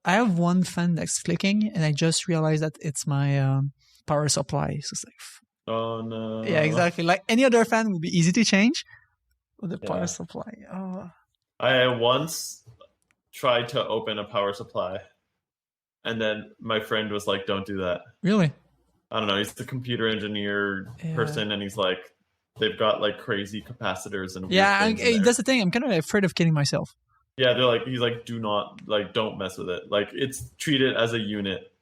I have one fan that's clicking, and I just realized that it's my power supply. So it's like, Oh no. yeah, exactly. Like any other fan would be easy to change, but the power Yeah. supply. Oh, I once tried to open a power supply, and then my friend was like, "Don't do that." really? I don't know. He's the computer engineer Yeah. person, and he's like, they've got like crazy capacitors and weird Yeah, things in there. that's the thing. I'm kind of afraid of killing myself. Yeah, they're like, he's like, do not, like, don't mess with it. Like, it's treat it as a unit,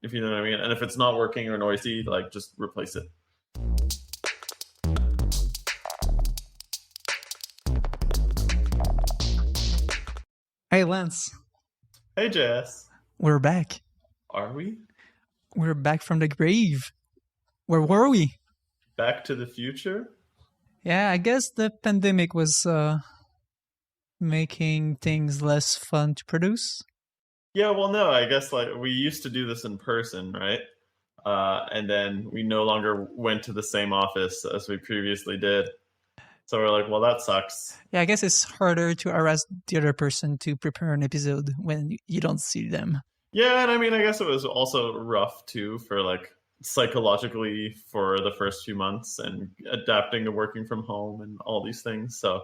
if you know what I mean. And if it's not working or noisy, like, just replace it. Hey, Lance, Hey, Jess. we're back. Are we We're back from the grave. Where were we? back to the future? Yeah, I guess the pandemic was making things less fun to produce. Yeah, well, no, I guess like we used to do this in person, right? And then we no longer went to the same office as we previously did. So we're like, well, that sucks. Yeah, I guess it's harder to harass the other person to prepare an episode when you don't see them. Yeah, and I mean, I guess it was also rough too for like psychologically for the first few months and adapting to working from home and all these things. So,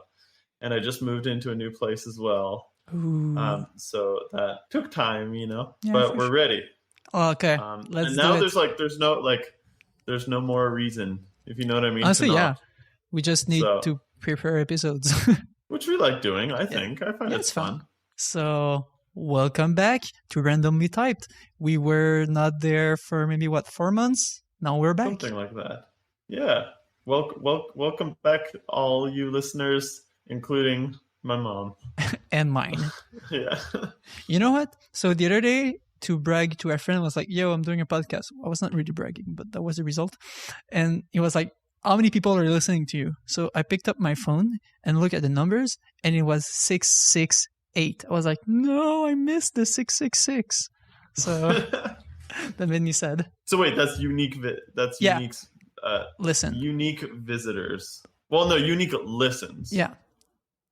and I just moved into a new place as well. Ooh. So that took time, you know, Yeah, but for we're ready. Okay, let's And do now it. there's no more reason, if you know what I mean. Honestly, to yeah. not. We just need So- to prepare episodes. Which we like doing, I think. I find Yeah, it's it's fun. fun. So, welcome back to Randomly Typed. We were not there for maybe, 4 months? Now we're back. Something like that. Yeah. Welcome back, all you listeners, including my mom. And mine. Yeah. You know what? So the other day, to brag to a friend, I was like, yo, I'm doing a podcast. I was not really bragging, but that was the result. And he was like, how many people are listening to you? So I picked up my phone and looked at the numbers, and it was 668. I was like, no, I missed the 666. So that made me sad. So wait, that's unique. That's Yeah. unique. Listen. Unique visitors. Well, no, unique listens. Yeah.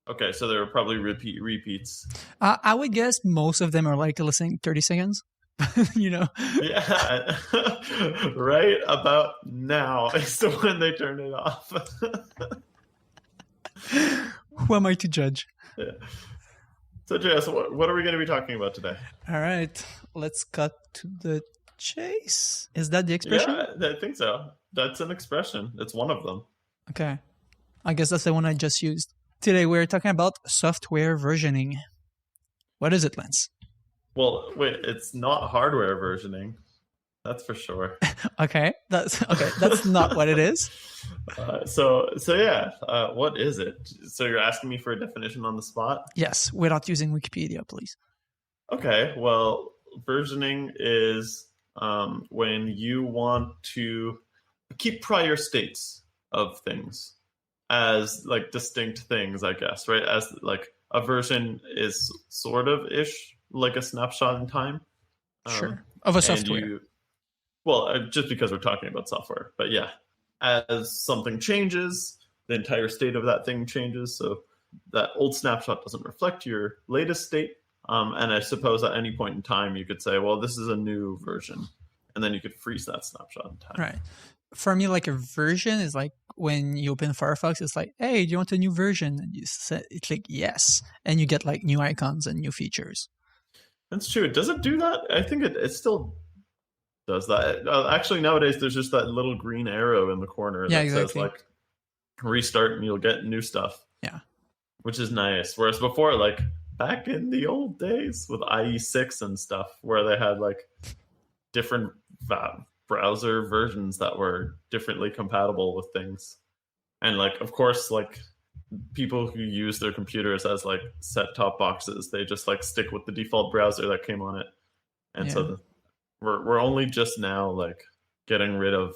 Okay, so there were probably repeats. I would guess most of them are like listening 30 seconds. You know? Yeah, right about now is the when they turn it off. Who am I to judge? Yeah. So, Jess, what are we going to be talking about today? All right, let's cut to the chase. Is that the expression? Yeah, I think so. That's an expression. It's one of them. Okay. I guess that's the one I just used. Today we're talking about software versioning. What is it, Lance? Well, wait, it's not hardware versioning. That's for sure. Okay, that's not what it is. So yeah, what is it? So you're asking me for a definition on the spot? Yes, without using Wikipedia, please. Okay, well, versioning is when you want to keep prior states of things as like distinct things, I guess, right? As like a version is sort of ish like a snapshot in time. Sure. Of a software. Just because we're talking about software, but yeah, as something changes, the entire state of that thing changes. So that old snapshot doesn't reflect your latest state. And I suppose at any point in time, you could say, well, this is a new version. And then you could freeze that snapshot in time. Right. For me, like a version is like when you open Firefox, it's like, hey, do you want a new version? And you click yes. And you get like new icons and new features. That's true. Does it do that? I think it still does that. Actually, nowadays, there's just that little green arrow in the corner that says like restart and you'll get new stuff. Yeah. Which is nice. Whereas before, like back in the old days with IE6 and stuff, where they had like different browser versions that were differently compatible with things. And like, of course, like people who use their computers as like set-top boxes, they just like stick with the default browser that came on it. And so we're only just now like getting rid of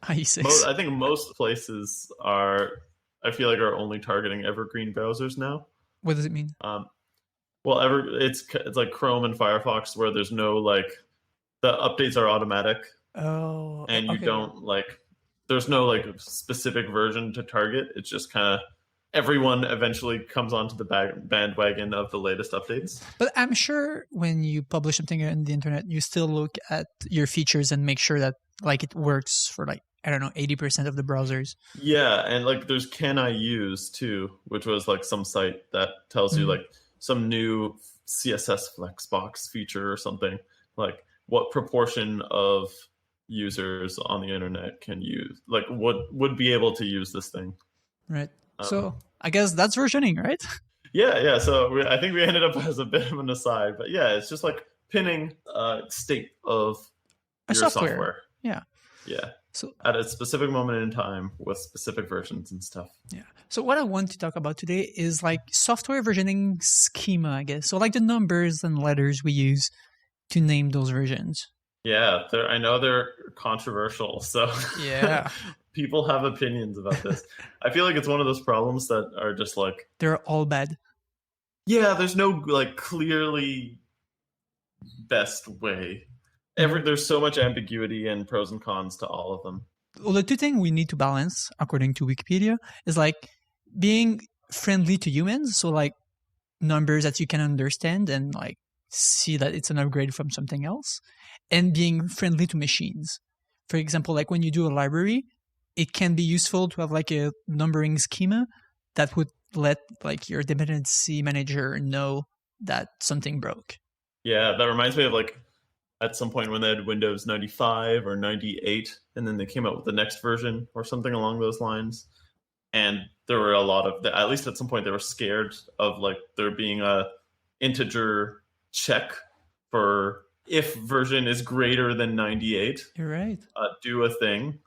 IE6. I think most places are only targeting evergreen browsers now. What does it mean? It's like Chrome and Firefox where there's no like the updates are automatic. Oh, and you don't like there's no like specific version to target. It's just kind of everyone eventually comes onto the bandwagon of the latest updates. But I'm sure when you publish something on the internet, you still look at your features and make sure that like it works for like, I don't know, 80% of the browsers. Yeah, and like there's Can I Use too, which was like some site that tells you like some new CSS Flexbox feature or something, like what proportion of users on the internet can use, like would be able to use this thing. Right. So I guess that's versioning, right? Yeah. So I think we ended up as a bit of an aside, but yeah, it's just like pinning state of your software. Yeah. So at a specific moment in time with specific versions and stuff. Yeah. So what I want to talk about today is like software versioning schema, I guess. So like the numbers and letters we use to name those versions. Yeah, I know they're controversial. So yeah, people have opinions about this. I feel like it's one of those problems that are just like they're all bad. Yeah, there's no like clearly best way. There's so much ambiguity and pros and cons to all of them. Well, the two things we need to balance, according to Wikipedia, is like being friendly to humans. So like numbers that you can understand and like see that it's an upgrade from something else, and being friendly to machines. For example, like when you do a library, it can be useful to have like a numbering schema that would let like your dependency manager know that something broke. Yeah, that reminds me of like at some point when they had Windows 95 or 98, and then they came out with the next version or something along those lines. And there were a lot of, at least at some point, they were scared of like there being a integer check for if version is greater than 98. You're right. Do a thing.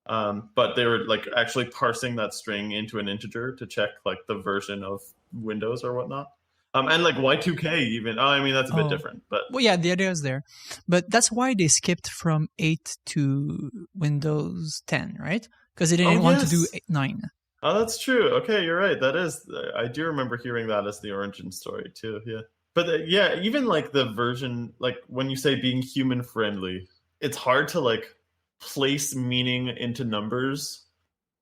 But they were like actually parsing that string into an integer to check like the version of Windows or whatnot. And like Y2K even. I mean, that's a bit different. But well, yeah, the idea is there. But that's why they skipped from 8 to Windows 10, right? Because they didn't want to do 9. Oh, that's true. Okay, you're right. That is, I do remember hearing that as the origin story too. Yeah. But yeah, even like the version, like when you say being human friendly, it's hard to like place meaning into numbers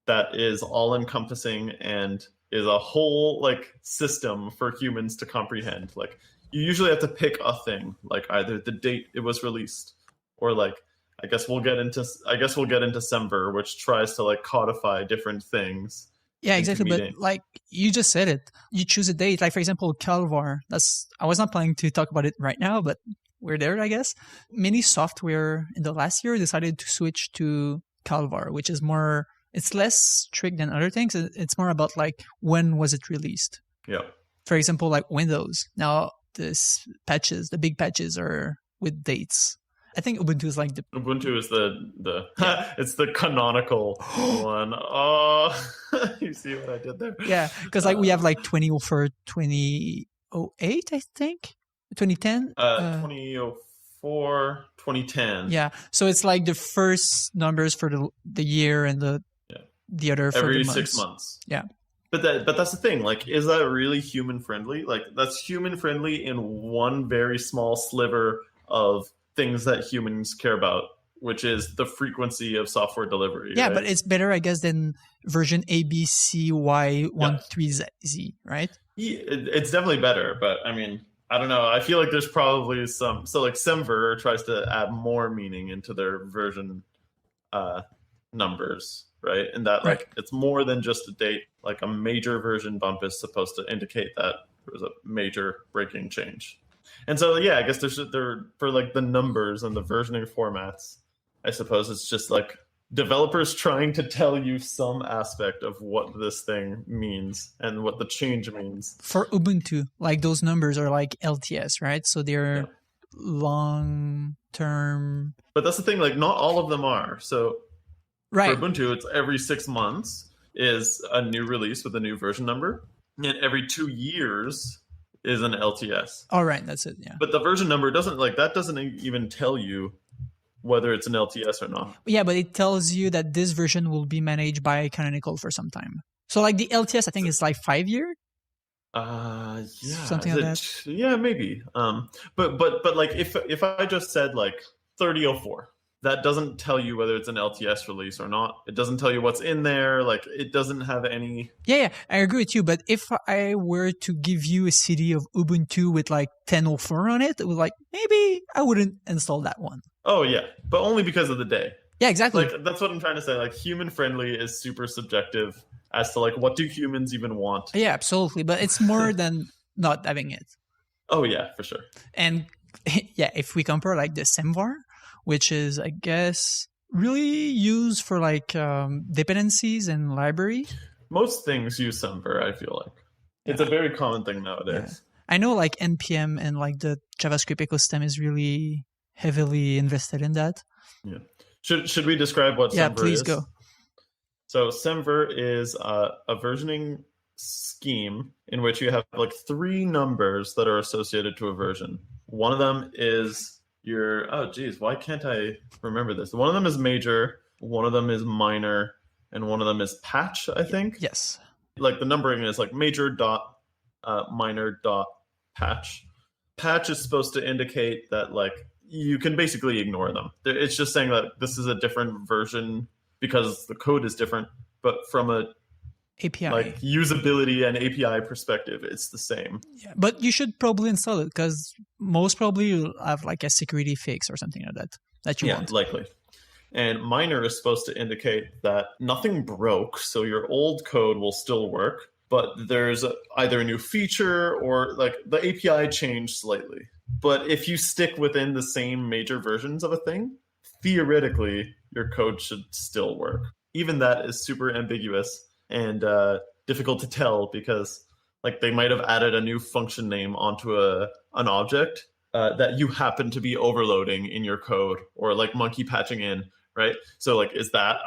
that is all encompassing and is a whole like system for humans to comprehend. Like you usually have to pick a thing, like either the date it was released, or like I guess we'll get into Semver, which tries to like codify different things. Yeah, exactly. But like you just said it, you choose a date. Like for example, Calvar. I was not planning to talk about it right now, but we're there, I guess. Many software in the last year decided to switch to Calvar, which is more. It's less strict than other things. It's more about like when was it released. Yeah. For example, like Windows. Now the big patches are with dates. I think Ubuntu is like Ubuntu is the it's the canonical one. Oh, you see what I did there? Yeah, because like we have like 2004, 2008, I think, 2010. 2004, 2010. Yeah, so it's like the first numbers for the year and the other for every the months. 6 months. Yeah. But that's the thing. Like, is that really human friendly? Like, that's human friendly in one very small sliver of things that humans care about, which is the frequency of software delivery. Yeah, right? but it's better, I guess, than version ABCY13Z, right? Yeah, it's definitely better, but I mean, I don't know. I feel like there's probably some. So, like, Semver tries to add more meaning into their version numbers, right? And that, like, it's more than just a date. Like, a major version bump is supposed to indicate that there was a major breaking change. And so, yeah, I guess they're for like the numbers and the versioning formats. I suppose it's just like developers trying to tell you some aspect of what this thing means and what the change means. For Ubuntu, like those numbers are like LTS, right? So they're long term. But that's the thing, like not all of them are. So for Ubuntu, it's every 6 months is a new release with a new version number. And every 2 years is an LTS. All right, that's it. Yeah. But the version number doesn't even tell you whether it's an LTS or not. Yeah, but it tells you that this version will be managed by Canonical for some time. So like the LTS, I think it's like 5 year. Yeah, something like that. Yeah, maybe. But like if I just said like 3004, that doesn't tell you whether it's an LTS release or not. It doesn't tell you what's in there. Like, it doesn't have any. Yeah, I agree with you. But if I were to give you a CD of Ubuntu with like 10.04 on it, it was like, maybe I wouldn't install that one. Oh, yeah. But only because of the day. Yeah, exactly. Like, that's what I'm trying to say. Like, human friendly is super subjective as to like, what do humans even want? Yeah, absolutely. But it's more than not having it. Oh, yeah, for sure. And yeah, if we compare like the Semvar, which is, I guess, really used for like dependencies and library. Most things use Semver, I feel like. It's a very common thing nowadays. Yeah. I know like NPM and like the JavaScript ecosystem is really heavily invested in that. Yeah. Should we describe what Semver is? Yeah, please go. So Semver is a versioning scheme in which you have like 3 numbers that are associated to a version. One of them is why can't I remember this? One of them is major, one of them is minor, and one of them is patch, I think. Yes. Like the numbering is like major dot minor dot patch. Patch is supposed to indicate that like you can basically ignore them. It's just saying that this is a different version because the code is different, but from a API, like usability and API perspective, it's the same. Yeah, but you should probably install it because most probably you'll have like a security fix or something like that you want. Yeah, likely. And minor is supposed to indicate that nothing broke, so your old code will still work, but there's either a new feature or like the API changed slightly. But if you stick within the same major versions of a thing, theoretically, your code should still work. Even that is super ambiguous and difficult to tell because like they might have added a new function name onto an object that you happen to be overloading in your code or like monkey patching in, right? So like, is that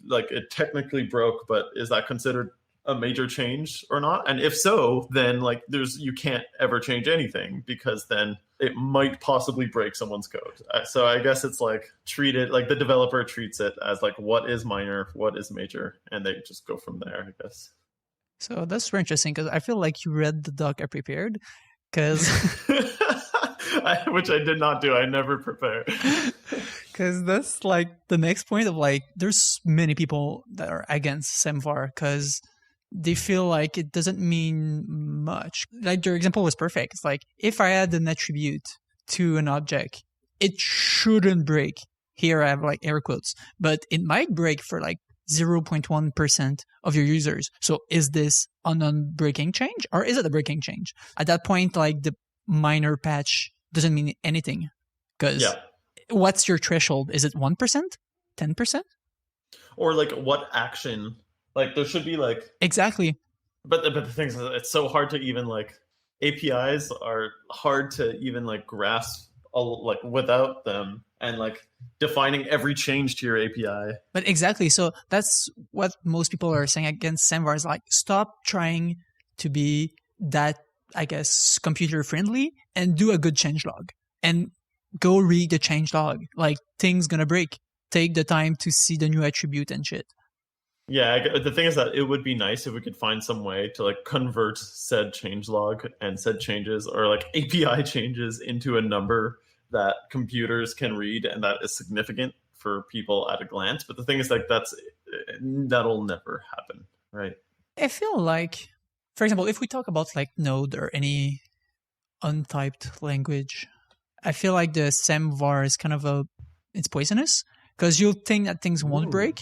like it technically broke, but is that considered a major change or not? And if so, then like you can't ever change anything because then it might possibly break someone's code. So I guess it's like treated like the developer treats it as like what is minor, what is major, and they just go from there, I guess. So that's very interesting because I feel like you read the doc I prepared because which I did not do. I never prepare. Because that's like the next point of like there's many people that are against Semvar because they feel like it doesn't mean much. Like your example was perfect. It's like if I add an attribute to an object, it shouldn't break. Here I have like air quotes, but it might break for like 0.1% of your users. So is this a non-breaking change or is it a breaking change? At that point, like the minor patch doesn't mean anything because what's your threshold? Is it 1%? 10%? Or like what action? Like there should be like exactly. But the thing is, it's so hard to even like APIs are hard to even like grasp like without them and like defining every change to your API. But exactly, so that's what most people are saying against Semvar is like stop trying to be that I guess computer friendly and do a good changelog and go read the changelog. Like things gonna break. Take the time to see the new attribute and shit. Yeah, the thing is that it would be nice if we could find some way to like convert said changelog and said changes or like API changes into a number that computers can read and that is significant for people at a glance. But the thing is like that'll never happen, right? I feel like, for example, if we talk about like Node or any untyped language, I feel like the Semvar is kind of it's poisonous because you'll think that things won't break.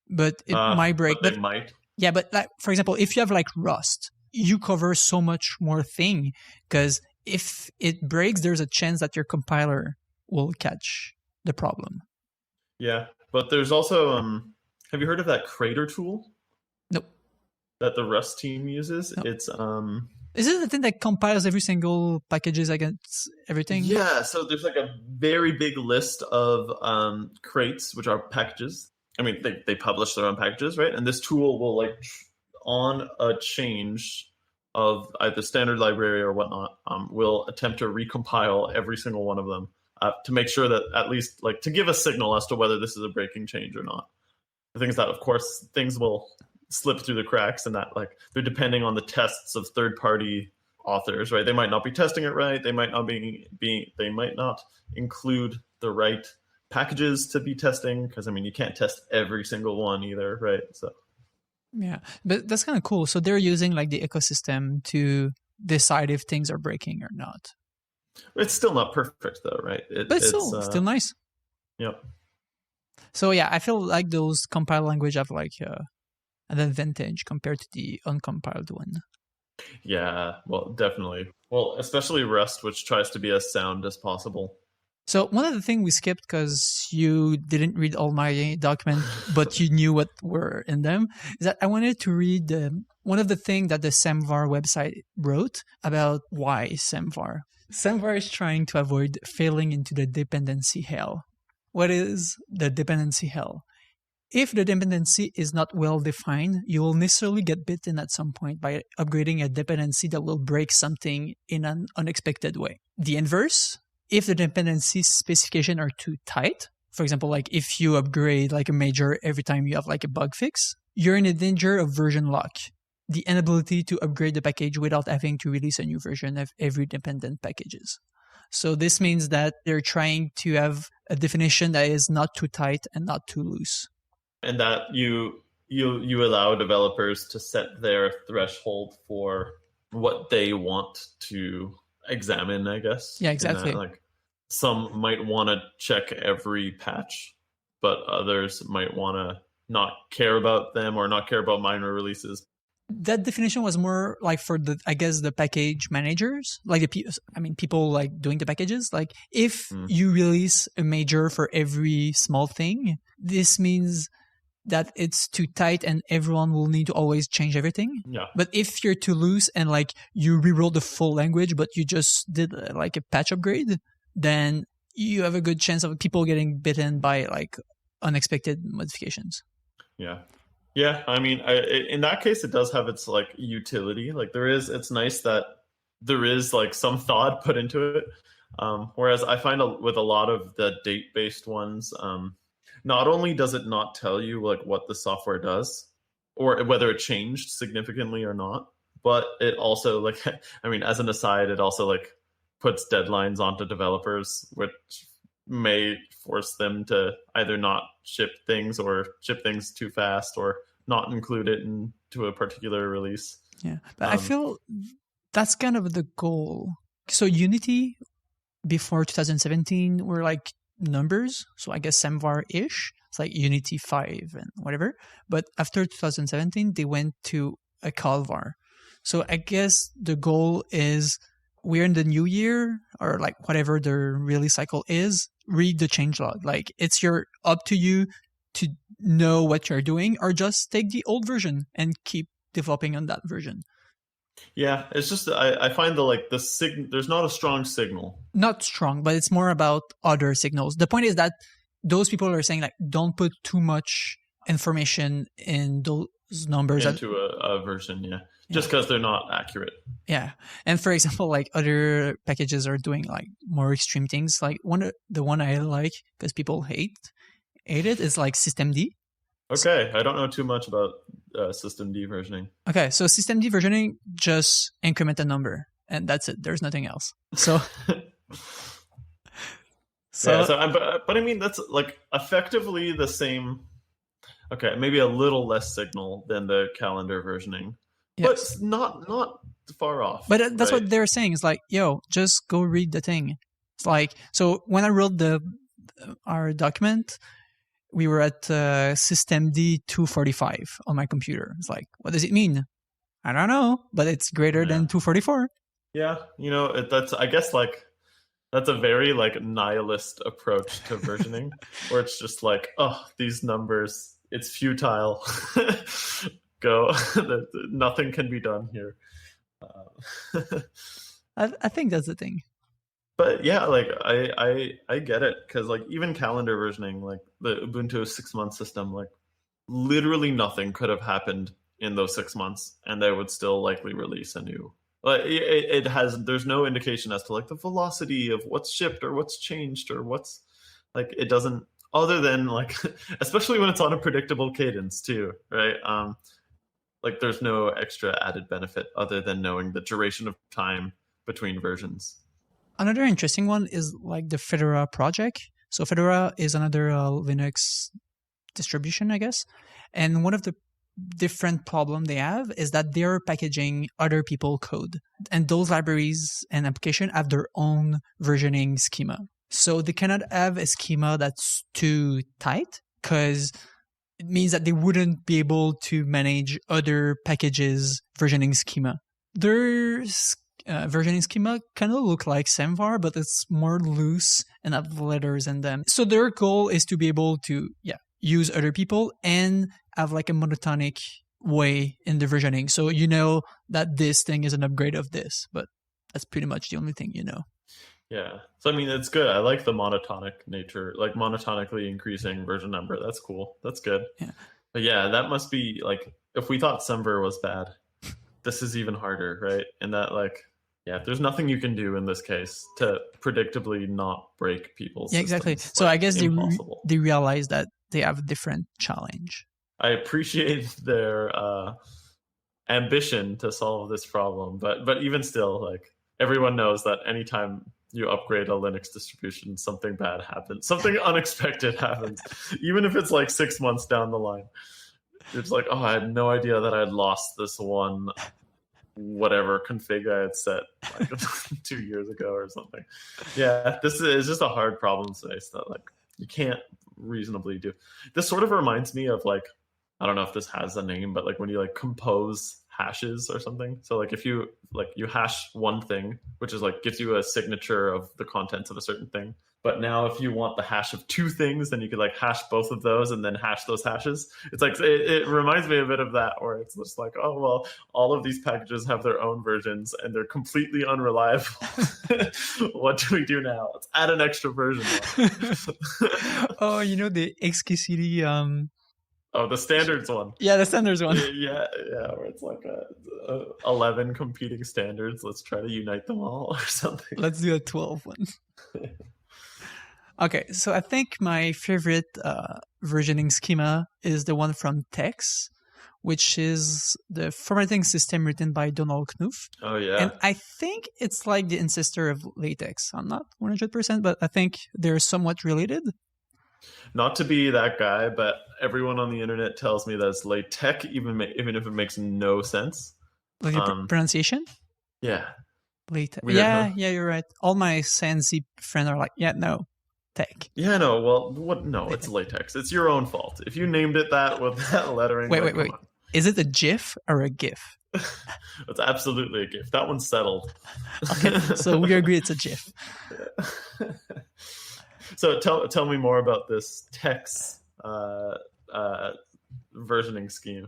But it might break. But they might. Yeah, but like, for example, if you have like Rust, you cover so much more thing because if it breaks, there's a chance that your compiler will catch the problem. Yeah, but there's also, have you heard of that Crater tool? Nope. That the Rust team uses? Nope. It's Is it the thing that compiles every single packages against everything? Yeah, so there's like a very big list of crates, which are packages. I mean, they publish their own packages, right? And this tool will like on a change of either standard library or whatnot, will attempt to recompile every single one of them to make sure that at least like to give a signal as to whether this is a breaking change or not. The thing is that, of course, things will slip through the cracks and that like they're depending on the tests of third-party authors, right? They might not be testing it right. They might not they might not include the right packages to be testing, because I mean you can't test every single one either, right? So Yeah, but that's kind of cool. So they're using like the ecosystem to decide if things are breaking or not. it's still not perfect though, right? But it's still nice. Yep. So yeah, I feel like those compiled language have like an advantage compared to the uncompiled one. Yeah, well, definitely. Well, especially Rust, which tries to be as sound as possible. So one of the things we skipped because you didn't read all my document, but you knew what were in them, is that I wanted to read one of the things that the Semvar website wrote about why Semvar. Semvar is trying to avoid falling into the dependency hell. What is the dependency hell? If the dependency is not well defined, you will necessarily get bitten at some point by upgrading a dependency that will break something in an unexpected way. The inverse, if the dependency specification are too tight, for example, like if you upgrade like a major every time you have like a bug fix, you're in a danger of version lock, the inability to upgrade the package without having to release a new version of every dependent packages. So this means that they're trying to have a definition that is not too tight and not too loose. And that you allow developers to set their threshold for what they want to examine, I guess. Yeah, exactly. Like some might want to check every patch, but others might want to not care about them or not care about minor releases. That definition was more like for the, I guess, the package managers, like people like doing the packages. Like if you release a major for every small thing, this means that it's too tight and everyone will need to always change everything. Yeah. But if you're too loose and like you rewrote the full language, but you just did like a patch upgrade, then you have a good chance of people getting bitten by like unexpected modifications. Yeah. Yeah. I mean, in that case, it does have its like utility. Like it's nice that there is like some thought put into it. Whereas I find with a lot of the date-based ones, not only does it not tell you like what the software does or whether it changed significantly or not, but it also like, I mean, as an aside, it also like puts deadlines onto developers, which may force them to either not ship things or ship things too fast or not include it into a particular release. Yeah, but I feel that's kind of the goal. So Unity before 2017 were like numbers, so I guess Semvar-ish. It's like Unity 5 and whatever. But after 2017, they went to a Calvar. So I guess the goal is we're in the new year or like whatever the release cycle is, read the changelog. Like it's up to you to know what you're doing or just take the old version and keep developing on that version. Yeah, it's just I find there's not a strong signal. Not strong, but it's more about other signals. The point is that those people are saying like don't put too much information in those numbers into a version, yeah. Just because they're not accurate. Yeah, and for example, like other packages are doing like more extreme things. Like the one I like because people hate it is like systemd. Okay, I don't know too much about systemd versioning. Okay, so systemd versioning just increment a number, and that's it. There's nothing else. So, but I mean that's like effectively the same. Okay, maybe a little less signal than the calendar versioning, but not far off. But that's what they're saying. It's like, yo, just go read the thing. It's like, so when I wrote our document, we were at systemd 245 on my computer. It's like, what does it mean? I don't know, but it's greater than 244. Yeah, that's I guess like that's a very like nihilist approach to versioning, where it's just like, oh, these numbers, it's futile. Go, nothing can be done here. I think that's the thing. But yeah, like I get it, because like even calendar versioning, like the Ubuntu 6-month system, like literally nothing could have happened in those 6 months, and they would still likely release a new. Like there's no indication as to like the velocity of what's shipped or what's changed or what's like it doesn't, other than like especially when it's on a predictable cadence too, right? Like there's no extra added benefit other than knowing the duration of time between versions. Another interesting one is like the Fedora project. So Fedora is another Linux distribution, I guess. And one of the different problem they have is that they're packaging other people code, and those libraries and application have their own versioning schema. So they cannot have a schema that's too tight, because it means that they wouldn't be able to manage other packages versioning schema. Their versioning schema kind of look like Semvar, but it's more loose and have letters in them. So their goal is to be able to use other people and have like a monotonic way in the versioning. So you know that this thing is an upgrade of this, but that's pretty much the only thing you know. Yeah. So, I mean, it's good. I like the monotonic nature, like monotonically increasing version number. That's cool. That's good. Yeah. But yeah, that must be like, if we thought Semver was bad, this is even harder, right? And that like, yeah, there's nothing you can do in this case to predictably not break people's systems. Exactly. So like, I guess they realize that they have a different challenge. I appreciate their ambition to solve this problem, but even still, like, everyone knows that anytime you upgrade a Linux distribution, something bad happens. Something unexpected happens. Even if it's like 6 months down the line. It's like, oh, I had no idea that I had lost this one whatever config I had set like 2 years ago or something. Yeah, this is just a hard problem space that like you can't reasonably do. This sort of reminds me of like, I don't know if this has a name, but like when you like compose hashes or something. So like if you hash one thing, which is like gives you a signature of the contents of a certain thing. But now if you want the hash of two things, then you could like hash both of those and then hash those hashes. It's like, it reminds me a bit of that, where it's just like, oh, well, all of these packages have their own versions and they're completely unreliable. What do we do now? Let's add an extra version. Oh, you know, the XKCD, oh, the standards one. Yeah, the standards one. Yeah, where it's like 11 competing standards. Let's try to unite them all or something. Let's do a 12 one. Okay, so I think my favorite versioning schema is the one from TeX, which is the formatting system written by Donald Knuth. Oh, yeah. And I think it's like the ancestor of LaTeX. I'm not 100%, but I think they're somewhat related. Not to be that guy, but everyone on the internet tells me that it's LaTeX, even if it makes no sense. Like the pronunciation? Yeah. LaTeX. Weird, yeah, huh? yeah, you're right. All my Sensi friends are like, yeah, no, tech. Yeah, no, well, what? No, LaTeX. It's LaTeX. It's your own fault. If you named it that with that lettering. Wait. Is it a GIF or a GIF? It's absolutely a GIF. That one's settled. Okay, so we agree it's a GIF. Yeah. So tell me more about this TeX versioning scheme.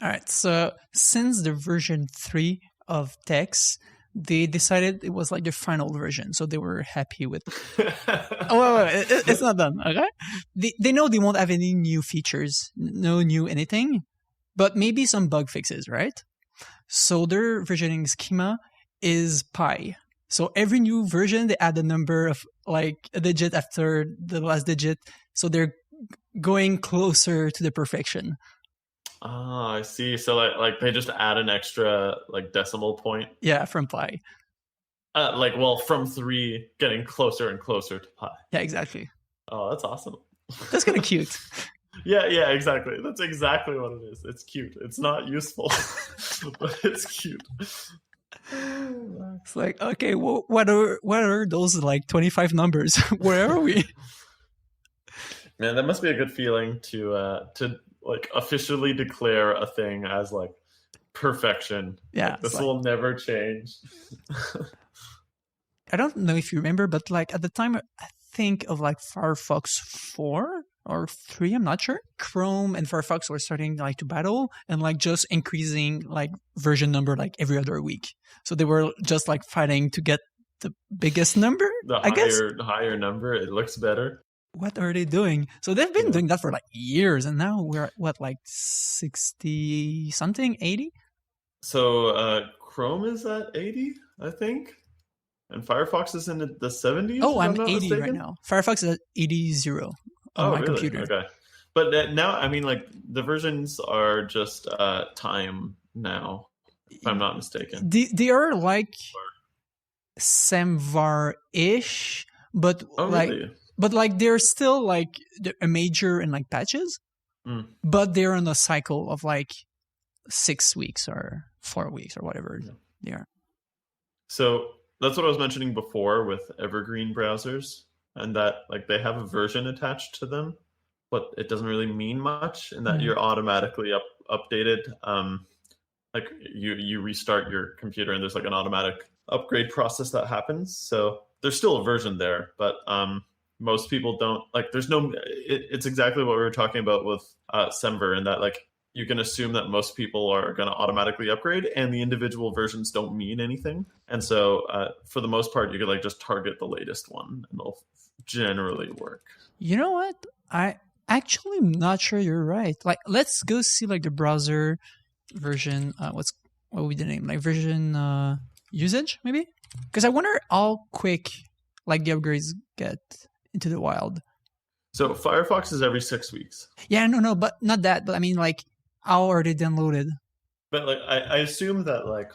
All right. So since the version 3 of TeX, they decided it was like the final version, so they were happy with. Oh, wait, it's not done. Okay. They know they won't have any new features, no new anything, but maybe some bug fixes, right? So their versioning schema is pi. So every new version, they add a number of like a digit after the last digit. So they're going closer to the perfection. Ah, I see. So like they just add an extra like decimal point. Yeah, from pi. From 3 getting closer and closer to pi. Yeah, exactly. Oh, that's awesome. That's kind of cute. Yeah, exactly. That's exactly what it is. It's cute. It's not useful, but it's cute. It's like, okay, what are those like 25 numbers? Where are we? Man, that must be a good feeling to like officially declare a thing as like perfection. Yeah, like, this will never change. I don't know if you remember, but like at the time, I think of like Firefox 4 or 3, I'm not sure. Chrome and Firefox were starting like to battle and like just increasing like version number like every other week. So they were just like fighting to get the biggest number. The higher number, it looks better. What are they doing? So they've been doing that for like years, and now we're at what, like 60 something, 80? So Chrome is at 80, I think. And Firefox is in the 70s. Oh, I'm 80 right now. Firefox is at 80 on my computer. Okay. But now, I mean, like, the versions are just time now, if I'm not mistaken. They are like Semvar-ish, but really? But like they're still like a major in like patches, but they're in a cycle of like 6 weeks or 4 weeks or whatever they are. So that's what I was mentioning before with evergreen browsers, and that like they have a version attached to them, but it doesn't really mean much in that you're automatically updated. Like you restart your computer and there's like an automatic upgrade process that happens. So there's still a version there, but most people don't like. There's no. It's exactly what we were talking about with Semver, in that like you can assume that most people are going to automatically upgrade, and the individual versions don't mean anything. And so, for the most part, you could like just target the latest one, and they'll generally work. You know what? I actually am not sure you're right. Like, let's go see like the browser version. What would be the name? Like version usage, maybe? Because I wonder how quick like the upgrades get into the wild. So Firefox is every 6 weeks. Yeah, no, but not that. But I mean, like, how are they downloaded? But like, I assume that like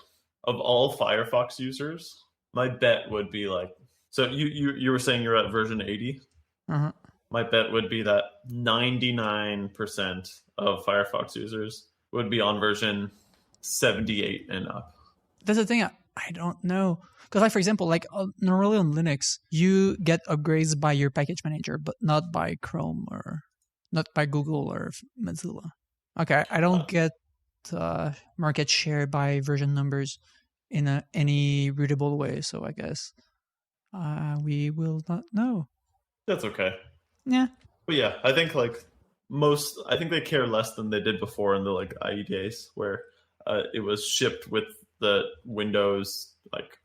of all Firefox users, my bet would be like. So you were saying you're at version 80. My bet would be that 99% of Firefox users would be on version 78 and up. That's the thing. I don't know. Because, like, for example, like normally on Linux, you get upgrades by your package manager, but not by Chrome or not by Google or Mozilla. Okay, I don't get market share by version numbers in any readable way, so I guess we will not know. That's okay. Yeah. But yeah, I think like I think they care less than they did before in the like IE days, where it was shipped with the Windows like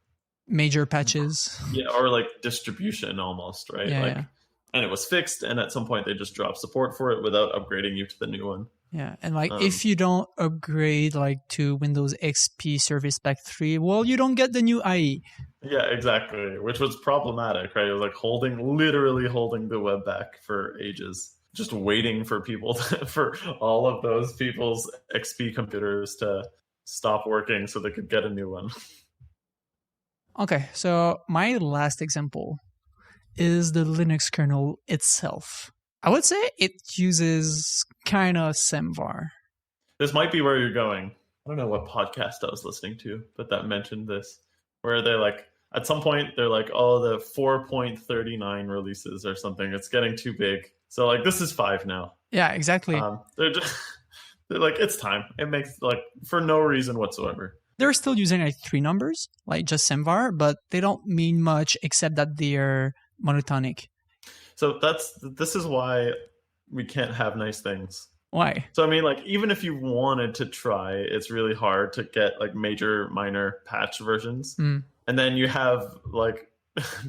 major patches. Yeah, or like distribution almost, right? Yeah, like, and it was fixed, and at some point they just dropped support for it without upgrading you to the new one. Yeah, and like if you don't upgrade like to Windows XP Service Pack 3, well, you don't get the new IE. Yeah, exactly, which was problematic, right? It was like literally holding the web back for ages, just waiting for people for all of those people's XP computers to stop working so they could get a new one. Okay, so my last example is the Linux kernel itself. I would say it uses kind of Semver. This might be where you're going. I don't know what podcast I was listening to, but that mentioned this, where they're like, at some point, they're like, oh, the 4.39 releases or something, it's getting too big. So like, this is 5 now. Yeah, exactly. They're like, it's time. It makes like, for no reason whatsoever. They're still using like 3 numbers, like just Semver, but they don't mean much except that they're monotonic. So this is why we can't have nice things. Why? So I mean, like, even if you wanted to try, it's really hard to get like major, minor patch versions. And then you have like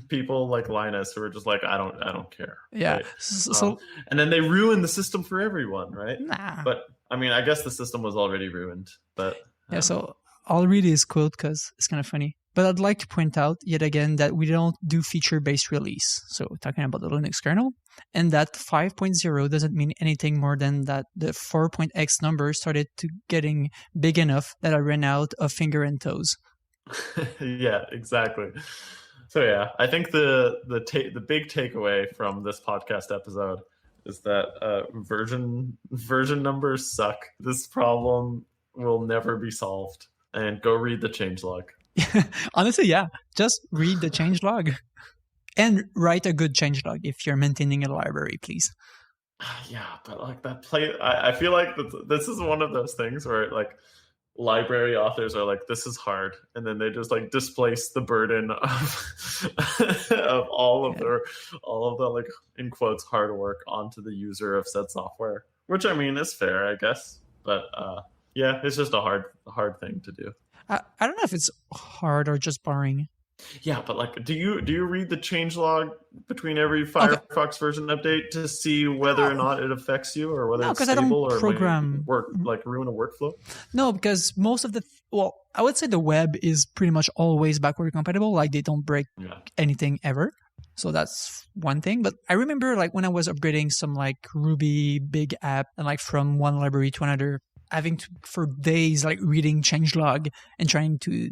people like Linus who are just like, I don't care. Yeah. Right? So and then they ruin the system for everyone, right? Nah. But I mean, I guess the system was already ruined. But yeah. So I'll read his quote because it's kind of funny. But I'd like to point out yet again that we don't do feature-based release. So talking about the Linux kernel, and that 5.0 doesn't mean anything more than that the 4.x number started to getting big enough that I ran out of finger and toes. Yeah, exactly. So yeah, I think the big takeaway from this podcast episode is that version numbers suck. This problem will never be solved. And go read the changelog. Honestly, yeah. Just read the changelog. And write a good changelog if you're maintaining a library, please. Yeah, but like that I feel like this is one of those things where like library authors are like, this is hard, and then they just like displace the burden of all of the like in quotes hard work onto the user of said software, which I mean is fair, I guess, but yeah, it's just a hard thing to do. I don't know if it's hard or just boring. Yeah, but like, do you read the changelog between every Firefox version update to see whether or not it affects you, or whether it's stable, or ruin a workflow? No, because most of I would say the web is pretty much always backward compatible. Like they don't break anything ever. So that's one thing. But I remember like when I was upgrading some like Ruby big app and like from one library to another, having to for days like reading changelog and trying to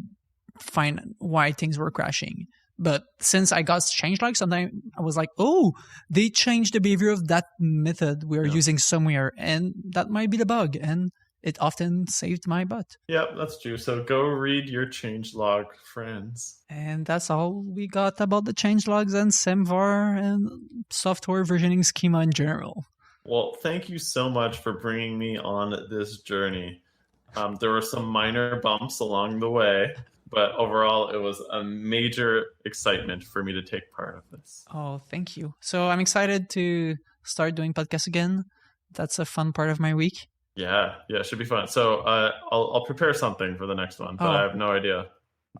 find why things were crashing. But since I got changelogs, sometimes I was like, oh, they changed the behavior of that method we're using somewhere, and that might be the bug. And it often saved my butt. Yep, that's true. So go read your changelog, friends. And that's all we got about the changelogs and Semvar and software versioning schema in general. Well, thank you so much for bringing me on this journey. There were some minor bumps along the way, but overall it was a major excitement for me to take part of this. Oh, thank you. So I'm excited to start doing podcasts again. That's a fun part of my week. Yeah, it should be fun. So I'll prepare something for the next one, but I have no idea.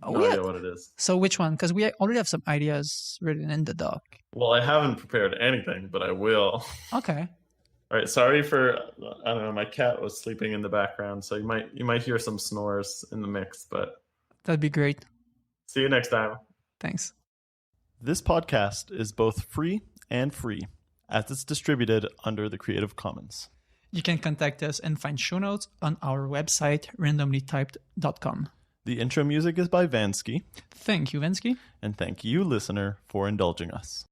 No idea what it is. So which one? Because we already have some ideas written in the doc. Well, I haven't prepared anything, but I will. Okay. All right. Sorry for I don't know. My cat was sleeping in the background, so you might hear some snores in the mix. But that'd be great. See you next time. Thanks. This podcast is both free and free, as it's distributed under the Creative Commons. You can contact us and find show notes on our website, randomlytyped.com. The intro music is by Vansky. Thank you, Vansky. And thank you, listener, for indulging us.